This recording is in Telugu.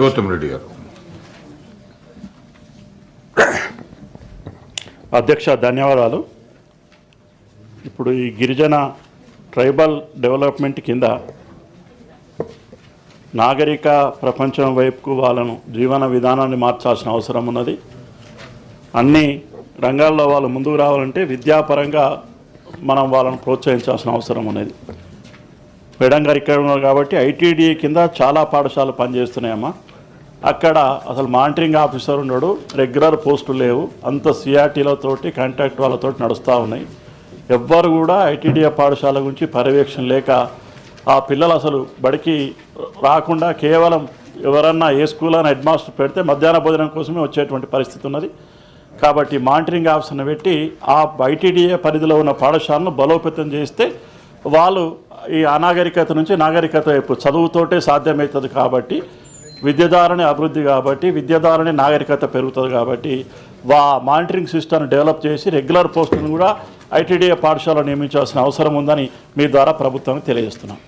గౌతమ్ రెడ్డి గారు. అధ్యక్ష ధన్యవాదాలు. ఇప్పుడు ఈ గిరిజన ట్రైబల్ డెవలప్మెంట్ కింద నాగరిక ప్రపంచం వైపుకు వాళ్ళను జీవన విధానాన్ని మార్చాల్సిన అవసరం ఉన్నది. అన్ని రంగాల్లో వాళ్ళు ముందుకు రావాలంటే విద్యాపరంగా మనం వాళ్ళను ప్రోత్సహించాల్సిన అవసరం ఉన్నది. మేడం గారు ఇక్కడ ఉన్నారు కాబట్టి ఐటీడీ కింద చాలా పాఠశాలలు పనిచేస్తున్నాయమ్మా. అక్కడ అసలు మానిటరింగ్ ఆఫీసర్ ఉన్నాడు, రెగ్యులర్ పోస్టులు లేవు, అంత సిఆర్టీలతోటి కాంట్రాక్ట్ వాళ్ళతో నడుస్తూ ఉన్నాయి. ఎవ్వరు కూడా ఐటీడీఏ పాఠశాల గురించి పర్యవేక్షణ లేక ఆ పిల్లలు అసలు బడికి రాకుండా కేవలం ఎవరన్నా ఏ స్కూల్ అని హెడ్ మాస్టర్ పెడితే మధ్యాహ్న భోజనం కోసమే వచ్చేటువంటి పరిస్థితి ఉన్నది. కాబట్టి మానిటరింగ్ ఆఫీసర్ని పెట్టి ఆ ఐటీడీఏ పరిధిలో ఉన్న పాఠశాలను బలోపేతం చేస్తే వాళ్ళు ఈ అనాగరికత నుంచి నాగరికత వైపు చదువుతోటే సాధ్యమవుతుంది. కాబట్టి విద్యాధారణ అభివృద్ధి, కాబట్టి విద్యాధారణ నాగరికత పెరుగుతుంది. కాబట్టి మానిటరింగ్ సిస్టమ్ని డెవలప్ చేసి రెగ్యులర్ పోస్టులను కూడా ఐటీడీఏ పాఠశాలలో నియమించాల్సిన అవసరం ఉందని మీ ద్వారా ప్రభుత్వానికి తెలియజేస్తున్నాం.